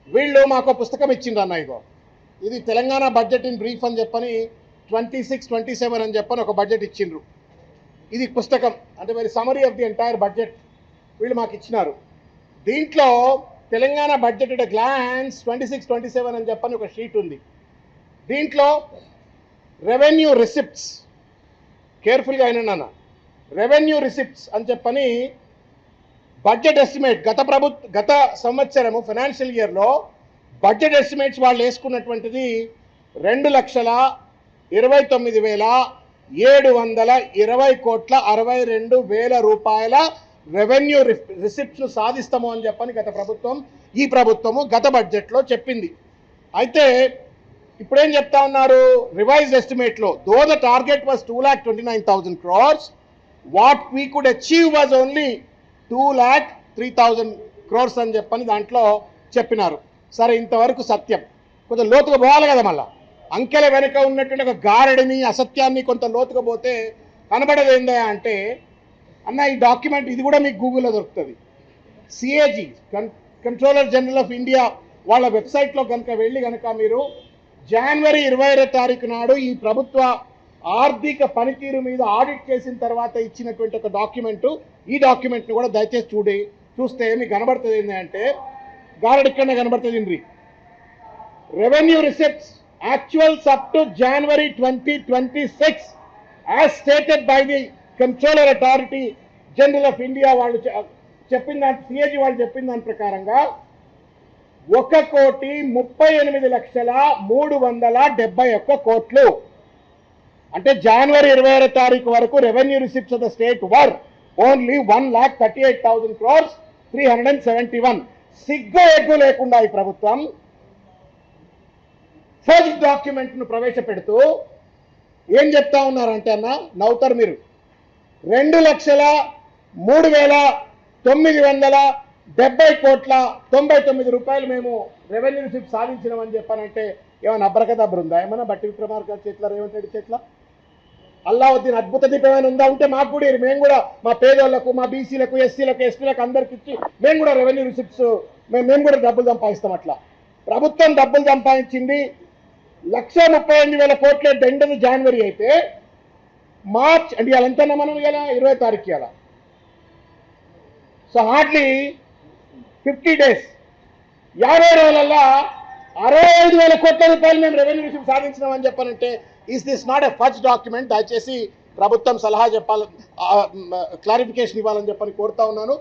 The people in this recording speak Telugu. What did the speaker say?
వీళ్ళు మాకు పుస్తకం ఇచ్చిండ్రు అన్న. ఇగో ఇది తెలంగాణ బడ్జెట్ ఇన్ బ్రీఫ్ అని చెప్పని 26, 27 అని చెప్పని ఒక బడ్జెట్ ఇచ్చిండ్రు. ఇది పుస్తకం అంటే మరి summary of the entire budget వీళ్ళు మాకు ఇచ్చినారు. దీంట్లో తెలంగాణ బడ్జెట్ అట్ గ్లాన్స్ 26, 27 అని చెప్పని ఒక షీట్ ఉంది. దీంట్లో రెవెన్యూ రిసిప్ట్స్ కేర్ఫుల్గా అయినా రెవెన్యూ రిసిప్ట్స్ అని చెప్పని బడ్జెట్ ఎస్టిమేట్ గత సంవత్సరము ఫైనాన్షియల్ ఇయర్లో బడ్జెట్ ఎస్టిమేట్స్ వాళ్ళు వేసుకున్నటువంటిది 2,29,720,62,62 రూపాయల రెవెన్యూ రిసిప్ట్స్ను సాధిస్తాము అని చెప్పని గత ప్రభుత్వం ఈ ప్రభుత్వము గత బడ్జెట్లో చెప్పింది. అయితే ఇప్పుడేం చెప్తా ఉన్నారు రివైజ్డ్ ఎస్టిమేట్లో though the target was 2,29,000 crores, what we could achieve was only 2,03,000 crores అని చెప్పని దాంట్లో చెప్పినారు. సరే ఇంతవరకు సత్యం. కొంచెం లోతుగా పోవాలి కదా, మళ్ళీ అంకెల వెనుక ఉన్నటువంటి ఒక గారడిని అసత్యాన్ని కొంత లోతుగా పోతే కనబడేది ఏందా అంటే అన్న ఈ డాక్యుమెంట్ ఇది కూడా మీకు గూగుల్లో దొరుకుతుంది. CAG controller general of India వాళ్ళ వెబ్సైట్లో కనుక వెళ్ళి కనుక మీరు జనవరి 20వ తారీఖు నాడు ఈ ప్రభుత్వ ఆర్థిక పనితీరు మీద ఆడిట్ చేసిన తర్వాత ఇచ్చినటువంటి ఒక డాక్యుమెంటు, ఈ డాక్యుమెంట్ని కూడా దయచేసి చూస్తే మీకు కనబడుతుంది ఏంటంటే గారడి ఇక్కడనే కనబడుతుంది. Revenue receipts actuals up to January 2026 as stated by the controller authority general of India వాళ్ళు చెప్పిన దాని సిఏజీ వాళ్ళు చెప్పిన దాని ప్రకారంగా 1,38,371 కోట్లు. అంటే జనవరి 20వ తారీఖు వరకు revenue receipts of the state were only 1,38,000 crores 371. సిగ్గు ఎగ్గు లేకుండా ఈ ప్రభుత్వం ఫస్ట్ డాక్యుమెంట్ను ప్రవేశపెడుతూ ఏం చెప్తా ఉన్నారంటే అన్న నవ్వుతారు మీరు, 2,03,970,99 రూపాయలు మేము రెవెన్యూ రిసిప్ట్ సాధించినామని చెప్పానంటే ఏమైనా అబ్రకదబ్ర ఉందా? ఏమన్నా బట్టి విక్రమార్క చేట్ల రేవంత్ రెడ్డి చేట్ల అల్లావుద్దీన్ అద్భుత దీపం ఏమైనా ఉందా? ఉంటే మాకు కూడా మేము కూడా మా పేదోళ్లకు మా బీసీలకు ఎస్సీలకు ఎస్టీలకు అందరికి ఇచ్చి మేము కూడా రెవెన్యూ రిసిప్ట్స్ మేము కూడా డబ్బులు సంపాదిస్తాం. అట్లా ప్రభుత్వం డబ్బులు సంపాదించింది 1,38,000 కోట్ల డెండను జనవరి అయితే మార్చ్ అంటే ఇవాళ ఎంతన్నా మనం ఇలా 20వ తారీఖు ఇవాళ. సో హార్డ్లీ 50 days 50 రోజులల్లో 65,000 కోట్ల రూపాయలు మేము రెవెన్యూ రిసిప్ట్ సాధించినామని చెప్పానంటే is this not a first document? దయచేసి ప్రభుత్వం సలహా చెప్పాలి, క్లారిఫికేషన్ ఇవ్వాలని చెప్పని కోరుతా ఉన్నాను.